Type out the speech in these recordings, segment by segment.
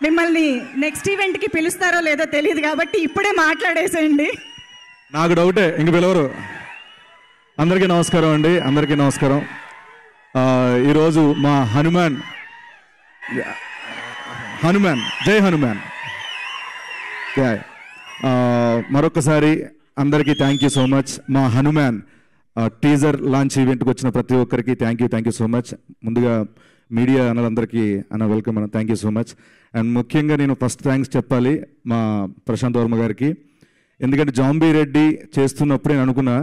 మిమ్మల్ని నెక్స్ట్ ఈవెంట్కి పిలుస్తారో లేదో తెలియదు కాబట్టి ఇప్పుడే మాట్లాడేసేయండి. నాకు డౌటే, ఇంక పిలవరు. అందరికీ నమస్కారం అండి, అందరికీ నమస్కారం. ఈరోజు మా హనుమాన్ జై హనుమాన్. మరొకసారి అందరికీ థ్యాంక్ యూ సో మచ్. మా హనుమాన్ టీజర్ లాంచ్ ఈవెంట్కి వచ్చిన ప్రతి ఒక్కరికి థ్యాంక్ యూ సో మచ్. ముందుగా మీడియా అన్నలందరికీ వెల్కమ్ అన్న, thank you so much. And ముఖ్యంగా నేను ఫస్ట్ థ్యాంక్స్ చెప్పాలి మా ప్రశాంత్ వర్మ గారికి. ఎందుకంటే జాంబీ రెడ్డి చేస్తున్నప్పుడు నేను అనుకున్నా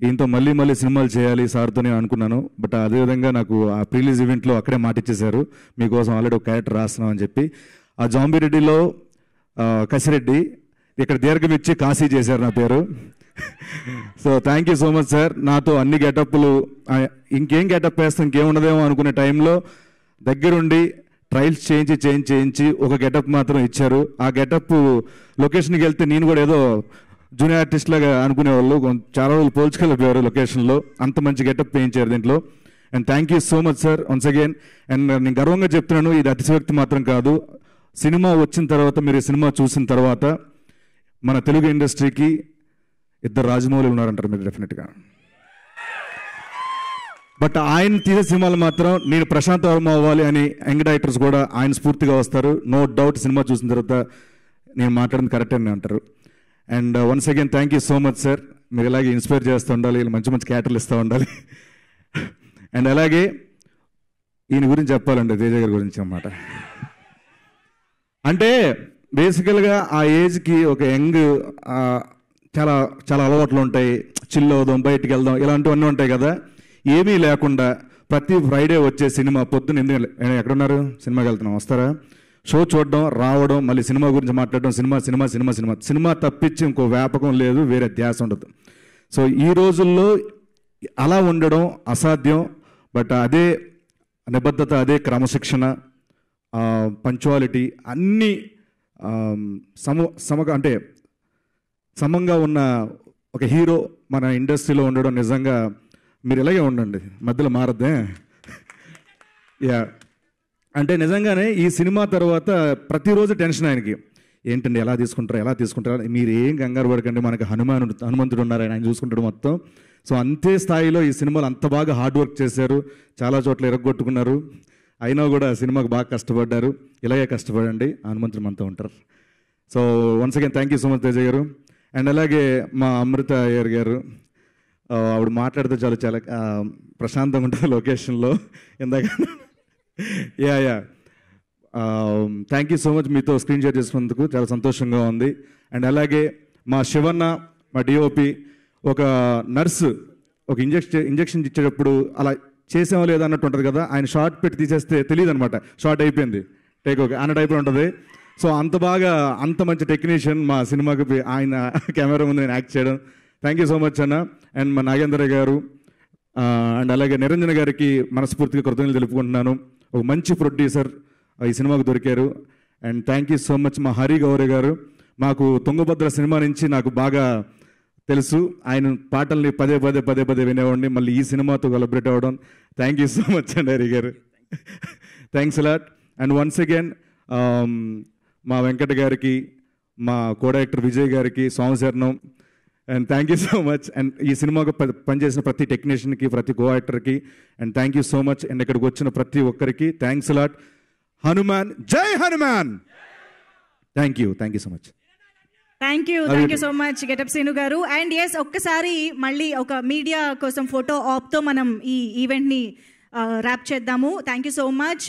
ఈయనతో మళ్ళీ సినిమాలు చేయాలి సార్తో నేను అనుకున్నాను. బట్ అదేవిధంగా నాకు ఆ ప్రీలీజ్ ఈవెంట్లో అక్కడే మాట ఇచ్చేశారు, మీకోసం ఆల్రెడీ ఒక క్యారెక్టర్ రాస్తున్నాం అని చెప్పి. ఆ జాంబీ రెడ్డిలో కసిరెడ్డి, ఇక్కడ దీర్ఘం ఇచ్చి కాశీ చేశారు నా పేరు. So thank you so much sir. నాతో అన్ని గెటప్లు, ఇంకేం గెటప్ వేస్తాం ఇంకేముండదేమో అనుకునే టైంలో దగ్గరుండి ట్రయల్స్ చేయించి ఒక గెటప్ మాత్రం ఇచ్చారు. ఆ గెటప్ లొకేషన్కి వెళ్తే నేను కూడా ఏదో జూనియర్ ఆర్టిస్ట్ లాగా అనుకునేవాళ్ళు, చాలా రోజులు పోల్చుకెళ్ళిపోయారు లొకేషన్లో. అంత మంచి గెటప్ వేయించారు దీంట్లో. And thank you so much sir once again. And నేను గర్వంగా చెప్తున్నాను, ఇది అతిశయోక్తి మాత్రం కాదు. సినిమా వచ్చిన తర్వాత, మీరు ఈ సినిమా చూసిన తర్వాత మన తెలుగు ఇండస్ట్రీకి ఇద్దరు రాజమౌళి ఉన్నారంటారు మీరు డెఫినెట్గా. బట్ ఆయన తీసే సినిమాలు మాత్రం నేను ప్రశాంత్ వర్మ అవ్వాలి అని యంగ్ డైరెక్టర్స్ కూడా ఆయన స్ఫూర్తిగా వస్తారు. నో డౌట్ సినిమా చూసిన తర్వాత నేను మాట్లాడింది కరెక్ట్ అని అంటారు. And once again thank you so much sir. మీరు ఇలాగే ఇన్స్పైర్ చేస్తూ ఉండాలి, మంచి క్యారెక్టర్లు ఇస్తూ ఉండాలి. అండ్ అలాగే ఈయన గురించి చెప్పాలండి, తేజ గారి గురించి అన్నమాట. అంటే బేసికల్గా ఆ ఏజ్కి ఒక యంగ్ చాలా చాలా అలవాట్లు ఉంటాయి, చిల్ అవుదాం, బయటికి వెళ్దాం, ఇలాంటివన్నీ ఉంటాయి కదా. ఏమీ లేకుండా ప్రతి ఫ్రైడే వచ్చే సినిమా పొద్దున్న ఎక్కడున్నారు, సినిమాకి వెళ్తున్నాం, వస్తారా, షో చూడడం, రావడం, మళ్ళీ సినిమా గురించి మాట్లాడడం, సినిమా తప్పించి ఇంకో వ్యాపకం లేదు, వేరే ధ్యాస ఉండదు. సో ఈ రోజుల్లో అలా ఉండడం అసాధ్యం. బట్ అదే నిబద్ధత, అదే క్రమశిక్షణ, పంచువాలిటీ అన్నీ అంటే సమంగా ఉన్న ఒక హీరో మన ఇండస్ట్రీలో ఉండడం నిజంగా మీరు ఇలాగే ఉండండి, మధ్యలో మారద్దే. యా, అంటే నిజంగానే ఈ సినిమా తర్వాత ప్రతిరోజు టెన్షన్ ఆయనకి, ఏంటండి ఎలా తీసుకుంటారా, మీరు ఏం కంగారు పడకండి, మనకి హనుమంతుడు ఉన్నారు, ఆయన చూసుకుంటాడు మొత్తం. సో అంతే స్థాయిలో ఈ సినిమాలు అంత బాగా హార్డ్ వర్క్ చేశారు, చాలా చోట్ల ఇరగొట్టుకున్నారు. అయినా కూడా సినిమాకు బాగా కష్టపడ్డారు. ఇలాగే కష్టపడండి, హనుమంతుడు మనతో ఉంటారు. So once again thank you so much Teja గారు. అండ్ అలాగే మా అమృత అయ్యర్ గారు, ఆవిడ మాట్లాడితే చాలా ప్రశాంతంగా ఉంటుంది లొకేషన్లో ఇందాక. Yeah thank you so much, మీతో స్క్రీన్ షేర్ చేసుకున్నందుకు చాలా సంతోషంగా ఉంది. అండ్ అలాగే మా శివన్న, మా డిఓపి, ఒక నర్సు ఒక ఇంజెక్షన్ ఇచ్చేటప్పుడు అలా చేసామో లేదా అన్నట్టు ఉంటుంది కదా, ఆయన షార్ట్ పెట్టి తీసేస్తే తెలియదు అనమాట, షార్ట్ అయిపోయింది, టేక్ ఓకే అన్న టైప్లో ఉంటుంది. సో అంత బాగా, అంత మంచి టెక్నీషియన్ మా సినిమాకి ఆయన కెమెరా ముందు నేను యాక్ట్ చేయడం. థ్యాంక్ యూ సో మచ్ అన్న. అండ్ మా నాగేంద్ర గారు అండ్ అలాగే నిరంజన్ గారికి మనస్ఫూర్తిగా కృతజ్ఞతలు తెలుపుకుంటున్నాను. ఒక మంచి ప్రొడ్యూసర్ ఈ సినిమాకు దొరికారు. And thank you so much మా హరి గౌరీ గారు. మాకు తుంగభద్ర సినిమా నుంచి నాకు బాగా తెలుసు, ఆయన పాటల్ని పదే వినేవాడిని, మళ్ళీ ఈ సినిమాతో కొలబరేట్ అవ్వడం. థ్యాంక్ యూ సో మచ్ అండి హరి గారు, thanks a lot. And once again మా వెంకట గారికి, మా కో డైరెక్టర్ విజయ్ గారికి, సోమశరణం, and thank you so much. And ఈ సినిమాకు పనిచేసిన ప్రతి టెక్నీషియన్కి, ప్రతి కో యాక్టర్కి and thank you so much. And ఇక్కడికి వచ్చిన ప్రతి ఒక్కరికి thanks a lot. Hanuman jai Hanuman. Thank you so much. Thank you so much getup Seenu గారు. అండ్ ఎస్, ఒక్కసారి మళ్ళీ ఒక మీడియా కోసం ఫోటో ఆప్తో మనం ఈ ఈవెంట్ని ర్యాప్ చేద్దాము. Thank you so much.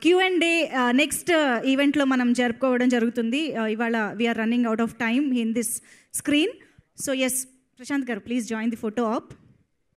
Q&A next ఈవెంట్లో మనం జరుపుకోవడం జరుగుతుంది. ఇవాళ we are running out of time in this screen. So yes, Prashanth గారు please join the photo AAP.